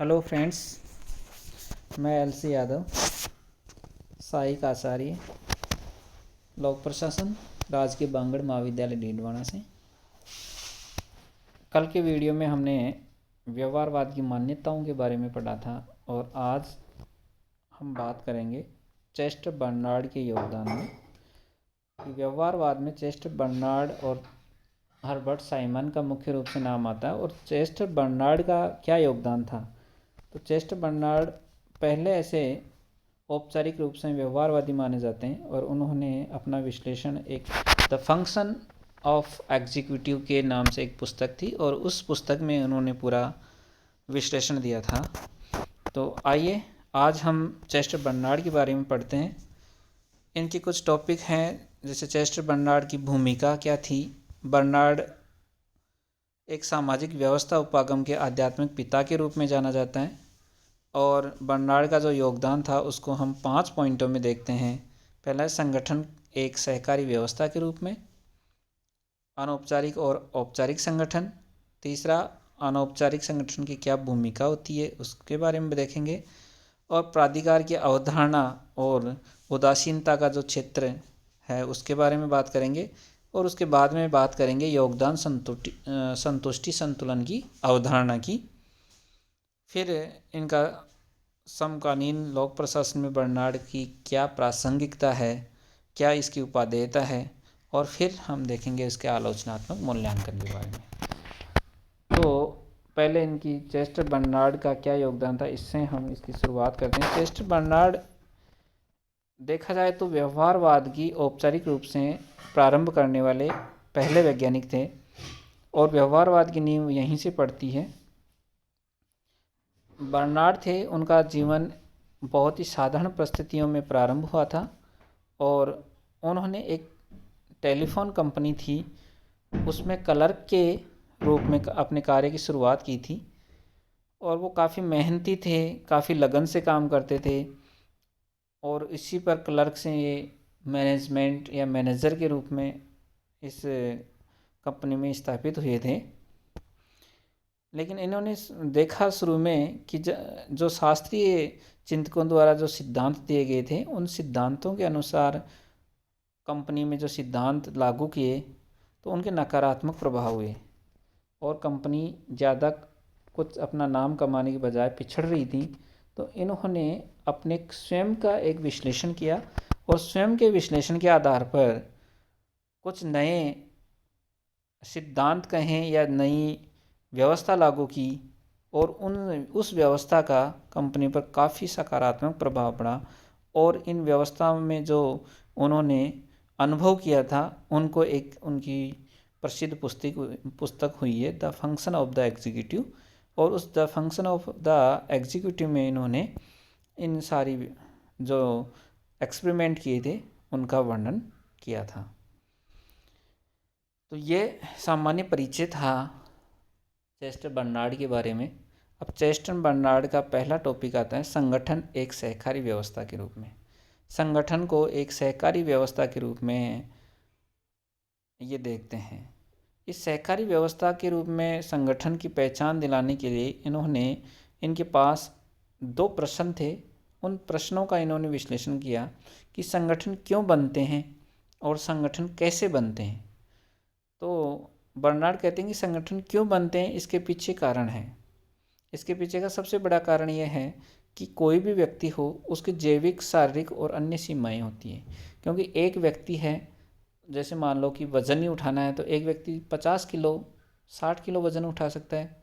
Hello friends, मैं LC Yadav, सहायक आचार्य लोक प्रशासन, राजकीय बांगड़ महाविद्यालय डीडवाना से। कल के वीडियो में हमने व्यवहारवाद की मान्यताओं के बारे में पढ़ा था और आज हम बात करेंगे चेस्टर बर्नार्ड के योगदान में। व्यवहारवाद में चेस्टर बर्नार्ड और हर्बर्ट साइमन का मुख्य रूप से नाम आता है। और चेस्टर बर्नार्ड का क्या योगदान था? तो चेस्टर बर्नार्ड पहले ऐसे औपचारिक रूप से व्यवहारवादी माने जाते हैं और उन्होंने अपना विश्लेषण एक द फंक्शन ऑफ एग्जीक्यूटिव के नाम से एक पुस्तक थी और उस पुस्तक में उन्होंने पूरा विश्लेषण दिया था। तो आइए आज हम चेस्टर बर्नार्ड के बारे में पढ़ते हैं। इनके कुछ टॉपिक हैं, जैसे चेस्टर बर्नार्ड की भूमिका क्या थी। बर्नार्ड एक सामाजिक व्यवस्था उपागम के आध्यात्मिक पिता के रूप में जाना जाता है और बर्नार्ड का जो योगदान था उसको हम 5 पॉइंटों में देखते हैं। पहला है संगठन एक सहकारी व्यवस्था के रूप में, अनौपचारिक और औपचारिक संगठन। तीसरा, अनौपचारिक संगठन की क्या भूमिका होती है उसके बारे में देखेंगे। और प्राधिकार की अवधारणा और उदासीनता का जो क्षेत्र है उसके बारे में बात करेंगे। और उसके बाद में बात करेंगे योगदान संतुष्टि संतुलन की अवधारणा की। फिर इनका समकालीन लोक प्रशासन में बर्नार्ड की क्या प्रासंगिकता है, क्या इसकी उपादेयता है, और फिर हम देखेंगे इसके आलोचनात्मक मूल्यांकन के बारे में। तो पहले इनकी चेस्टर बर्नार्ड का क्या योगदान था, इससे हम इसकी शुरुआत करते हैं। चेस्टर बर्नार्ड देखा जाए तो व्यवहारवाद की औपचारिक रूप से प्रारंभ करने वाले पहले वैज्ञानिक थे और व्यवहारवाद की नींव यहीं से पड़ती है। बर्नार्ड थे, उनका जीवन बहुत ही साधारण परिस्थितियों में प्रारंभ हुआ था और उन्होंने एक टेलीफोन कंपनी थी उसमें क्लर्क के रूप में अपने कार्य की शुरुआत की थी। और वो काफ़ी मेहनती थे, काफ़ी लगन से काम करते थे और इसी पर क्लर्क से ये मैनेजमेंट या मैनेजर के रूप में इस कंपनी में स्थापित हुए थे। लेकिन इन्होंने देखा शुरू में कि जो शास्त्रीय चिंतकों द्वारा जो सिद्धांत दिए गए थे उन सिद्धांतों के अनुसार कंपनी में जो सिद्धांत लागू किए तो उनके नकारात्मक प्रभाव हुए और कंपनी ज़्यादा कुछ अपना नाम कमाने के बजाय पिछड़ रही थी। तो इन्होंने अपने स्वयं का एक विश्लेषण किया और स्वयं के विश्लेषण के आधार पर कुछ नए सिद्धांत कहें या नई व्यवस्था लागू की और उस व्यवस्था का कंपनी पर काफ़ी सकारात्मक प्रभाव पड़ा। और इन व्यवस्थाओं में जो उन्होंने अनुभव किया था उनको एक उनकी प्रसिद्ध पुस्तक हुई है the function of the executive. और उस the function of the executive में इन्होंने इन सारी जो एक्सपेरिमेंट किए थे उनका वर्णन किया था। तो ये सामान्य परिचय था चेस्टर बर्नार्ड के बारे में। अब चेस्टर बर्नार्ड का पहला टॉपिक आता है संगठन एक सहकारी व्यवस्था के रूप में। संगठन को एक सहकारी व्यवस्था के रूप में ये देखते हैं। इस सहकारी व्यवस्था के रूप में संगठन की पहचान दिलाने के लिए इनके पास 2 प्रश्न थे। उन प्रश्नों का इन्होंने विश्लेषण किया कि संगठन क्यों बनते हैं और संगठन कैसे बनते हैं। तो बर्नार्ड कहते हैं कि संगठन क्यों बनते हैं, इसके पीछे कारण है। इसके पीछे का सबसे बड़ा कारण यह है कि कोई भी व्यक्ति हो उसके जैविक, शारीरिक और अन्य सीमाएं होती हैं। क्योंकि एक व्यक्ति है, जैसे मान लो कि वज़न ही उठाना है तो एक व्यक्ति 50 किलो 60 किलो वज़न उठा सकता है।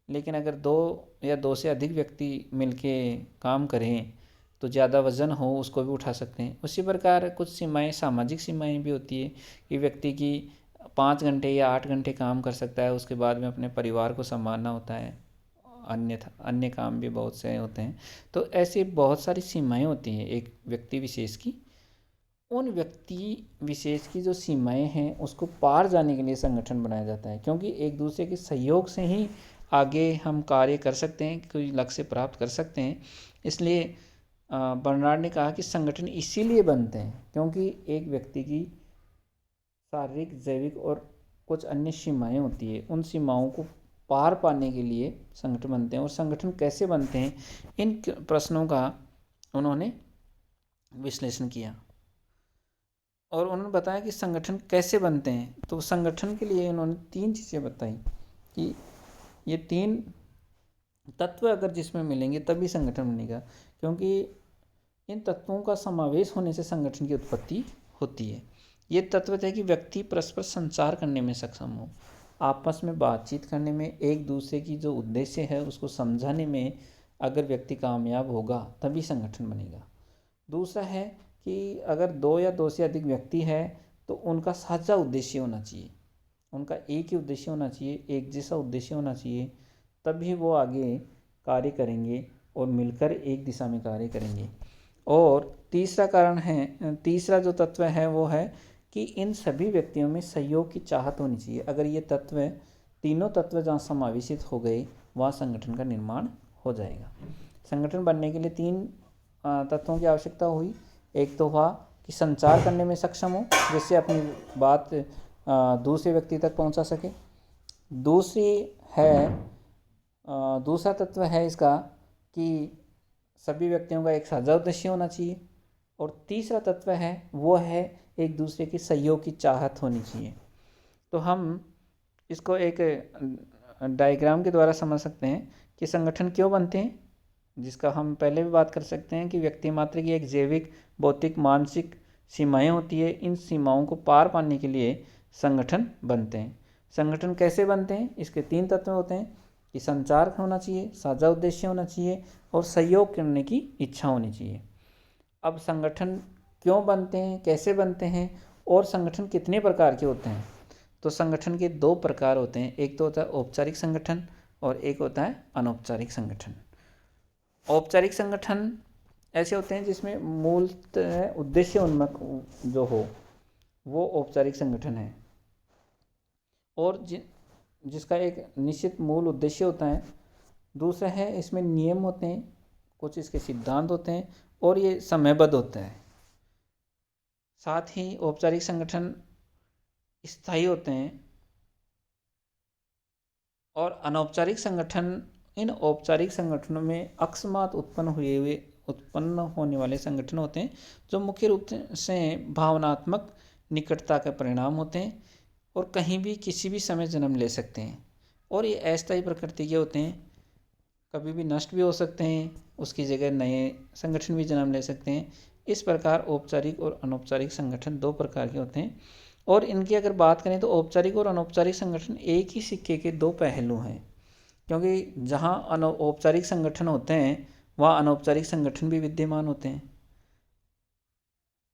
लेकिन अगर 2 या 2 से अधिक व्यक्ति मिलके काम करें तो ज़्यादा वज़न हो उसको भी उठा सकते हैं। उसी प्रकार कुछ सीमाएं, सामाजिक सीमाएं भी होती है कि व्यक्ति की 5 घंटे या 8 घंटे काम कर सकता है, उसके बाद में अपने परिवार को संभालना होता है, अन्य काम भी बहुत से होते हैं। तो ऐसी बहुत सारी सीमाएं होती हैं एक व्यक्ति विशेष की। उन व्यक्ति विशेष की जो सीमाएं हैं उसको पार जाने के लिए संगठन बनाया जाता है, क्योंकि एक दूसरे के सहयोग से ही आगे हम कार्य कर सकते हैं, कोई लक्ष्य प्राप्त कर सकते हैं। इसलिए बर्नार्ड ने कहा कि संगठन इसीलिए बनते हैं क्योंकि एक व्यक्ति की शारीरिक, जैविक और कुछ अन्य सीमाएं होती है। उन सीमाओं को पार पाने के लिए संगठन बनते हैं। और संगठन कैसे बनते हैं, इन प्रश्नों का उन्होंने विश्लेषण किया और उन्होंने बताया कि संगठन कैसे बनते हैं। तो संगठन के लिए उन्होंने 3 चीज़ें बताई कि ये 3 तत्व अगर जिसमें मिलेंगे तभी संगठन बनेगा, क्योंकि इन तत्वों का समावेश होने से संगठन की उत्पत्ति होती है। ये तत्व थे कि व्यक्ति परस्पर संचार करने में सक्षम हो, आपस में बातचीत करने में, एक दूसरे की जो उद्देश्य है उसको समझाने में अगर व्यक्ति कामयाब होगा तभी संगठन बनेगा। दूसरा है कि अगर 2 या 2 से अधिक व्यक्ति है तो उनका साझा उद्देश्य होना चाहिए, उनका एक ही उद्देश्य होना चाहिए, एक जैसा उद्देश्य होना चाहिए, तभी वो आगे कार्य करेंगे और मिलकर एक दिशा में कार्य करेंगे। और तीसरा जो तत्व है वो है कि इन सभी व्यक्तियों में सहयोग की चाहत होनी चाहिए। अगर ये तीनों तत्व जहाँ समावेशित हो गए वहाँ संगठन का निर्माण हो जाएगा। संगठन बनने के लिए 3 तत्वों की आवश्यकता हुई। एक तो हुआ कि संचार करने में सक्षम हो, जिससे अपनी बात दूसरे व्यक्ति तक पहुंचा सके। दूसरा तत्व है इसका कि सभी व्यक्तियों का एक साझा उद्देश्य होना चाहिए। और तीसरा तत्व है वो है एक दूसरे की सहयोग की चाहत होनी चाहिए। तो हम इसको एक डायग्राम के द्वारा समझ सकते हैं कि संगठन क्यों बनते हैं, जिसका हम पहले भी बात कर सकते हैं कि व्यक्ति मात्र की एक जैविक, भौतिक, मानसिक सीमाएं होती है। इन सीमाओं को पार पाने के लिए संगठन बनते हैं। संगठन कैसे बनते हैं, इसके 3 तत्व होते हैं कि संचार होना चाहिए, साझा उद्देश्य होना चाहिए और सहयोग करने की इच्छा होनी चाहिए। अब संगठन क्यों बनते हैं, कैसे बनते हैं और संगठन कितने प्रकार के होते हैं। तो संगठन के 2 प्रकार होते हैं, एक तो होता है औपचारिक संगठन और एक होता है अनौपचारिक संगठन। औपचारिक संगठन ऐसे होते हैं जिसमें मूलतः उद्देश्य उन्मुख जो हो वो औपचारिक संगठन है, और जिसका एक निश्चित मूल उद्देश्य होता है। दूसरा है इसमें नियम होते हैं, कुछ इसके सिद्धांत होते हैं और ये समयबद्ध होता है। साथ ही औपचारिक संगठन स्थायी होते हैं और अनौपचारिक संगठन, इन औपचारिक संगठनों में अकस्मात उत्पन्न होने वाले संगठन होते हैं जो मुख्य रूप से भावनात्मक निकटता का परिणाम होते हैं और कहीं भी किसी भी समय जन्म ले सकते हैं। और ये अस्थायी प्रकृति के होते हैं, कभी भी नष्ट भी हो सकते हैं, उसकी जगह नए संगठन भी जन्म ले सकते हैं। इस प्रकार औपचारिक और अनौपचारिक संगठन 2 प्रकार के होते हैं। और इनकी अगर बात करें तो औपचारिक और अनौपचारिक संगठन एक ही सिक्के के 2 पहलू हैं, क्योंकि जहाँ औपचारिक संगठन होते हैं वहाँ अनौपचारिक संगठन भी विद्यमान होते हैं।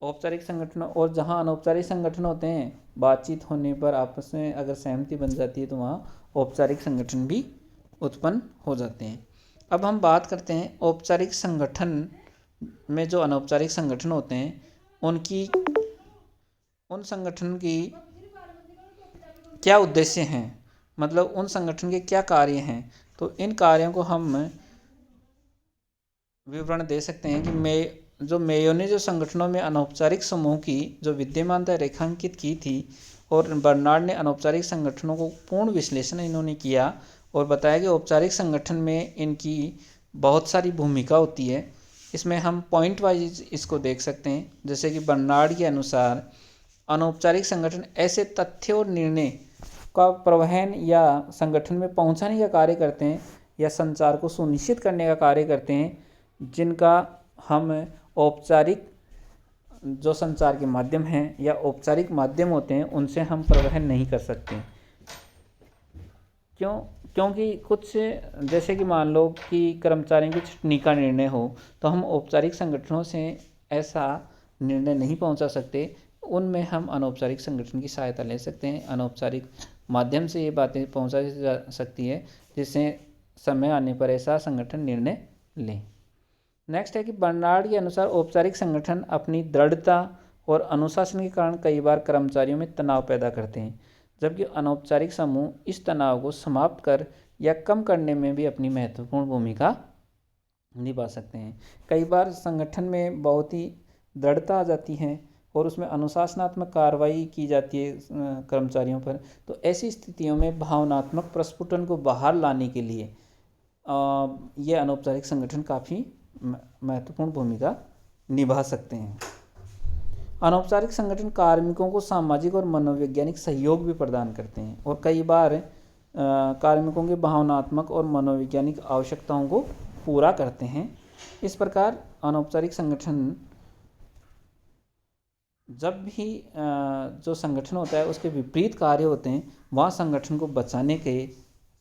औपचारिक संगठन और जहाँ अनौपचारिक संगठन होते हैं, बातचीत होने पर आपस में अगर सहमति बन जाती है तो वहाँ औपचारिक संगठन भी उत्पन्न हो जाते हैं। अब हम बात करते हैं औपचारिक संगठन में जो अनौपचारिक संगठन होते हैं उन संगठन की क्या उद्देश्य हैं, मतलब उन संगठन के क्या कार्य हैं। तो इन कार्यों को हम विवरण दे सकते हैं कि मेयो ने जो संगठनों में अनौपचारिक समूह की जो विद्यमानता रेखांकित की थी और बर्नार्ड ने अनौपचारिक संगठनों को पूर्ण विश्लेषण इन्होंने किया और बताया कि औपचारिक संगठन में इनकी बहुत सारी भूमिका होती है। इसमें हम पॉइंट वाइज इसको देख सकते हैं। जैसे कि बर्नार्ड के अनुसार अनौपचारिक संगठन ऐसे तथ्य और निर्णय का प्रवहन या संगठन में पहुंचाने का कार्य करते हैं या संचार को सुनिश्चित करने का कार्य करते हैं, जिनका हम औपचारिक जो संचार के माध्यम हैं या औपचारिक माध्यम होते हैं उनसे हम प्रवहन नहीं कर सकते। क्योंकि कुछ जैसे कि मान लो कि कर्मचारियों की छुट्टी का निर्णय हो तो हम औपचारिक संगठनों से ऐसा निर्णय नहीं पहुंचा सकते, उनमें हम अनौपचारिक संगठन की सहायता ले सकते हैं। अनौपचारिक माध्यम से ये बातें पहुंचाई जा सकती है जिससे समय आने पर ऐसा संगठन निर्णय लें। नेक्स्ट है कि बर्नार्ड के अनुसार औपचारिक संगठन अपनी दृढ़ता और अनुशासन के कारण कई बार कर्मचारियों में तनाव पैदा करते हैं, जबकि अनौपचारिक समूह इस तनाव को समाप्त कर या कम करने में भी अपनी महत्वपूर्ण भूमिका निभा सकते हैं। कई बार संगठन में बहुत ही दृढ़ता आ जाती है और उसमें अनुशासनात्मक कार्रवाई की जाती है कर्मचारियों पर, तो ऐसी स्थितियों में भावनात्मक प्रस्फुटन को बाहर लाने के लिए ये अनौपचारिक संगठन काफ़ी महत्वपूर्ण भूमिका निभा सकते हैं। अनौपचारिक संगठन कार्मिकों को सामाजिक और मनोवैज्ञानिक सहयोग भी प्रदान करते हैं और कई बार कार्मिकों के भावनात्मक और मनोवैज्ञानिक आवश्यकताओं को पूरा करते हैं। इस प्रकार अनौपचारिक संगठन, जब भी जो संगठन होता है उसके विपरीत कार्य होते हैं, वहाँ संगठन को बचाने के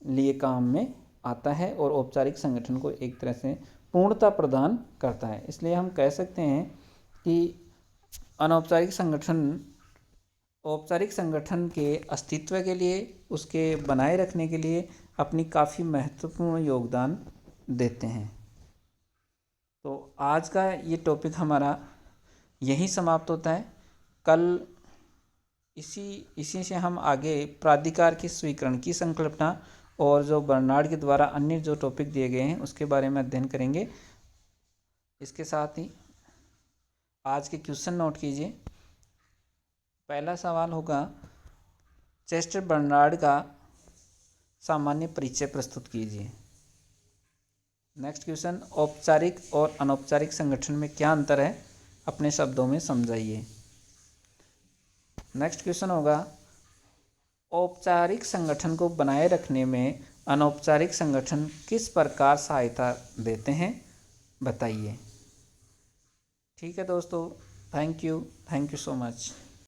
लिए काम में आता है और औपचारिक संगठन को एक तरह से पूर्णता प्रदान करता है। इसलिए हम कह सकते हैं कि अनौपचारिक संगठन औपचारिक संगठन के अस्तित्व के लिए, उसके बनाए रखने के लिए अपनी काफ़ी महत्वपूर्ण योगदान देते हैं। तो आज का ये टॉपिक हमारा यहीं समाप्त होता है। कल इसी से हम आगे प्राधिकार के स्वीकरण की संकल्पना और जो बर्नार्ड के द्वारा अन्य जो टॉपिक दिए गए हैं उसके बारे में अध्ययन करेंगे। इसके साथ ही आज के क्वेश्चन नोट कीजिए। पहला सवाल होगा, चेस्टर बर्नार्ड का सामान्य परिचय प्रस्तुत कीजिए। नेक्स्ट क्वेश्चन, औपचारिक और अनौपचारिक संगठन में क्या अंतर है, अपने शब्दों में समझाइए। नेक्स्ट क्वेश्चन होगा, औपचारिक संगठन को बनाए रखने में अनौपचारिक संगठन किस प्रकार सहायता देते हैं, बताइए। ठीक है दोस्तों, थैंक यू सो मच।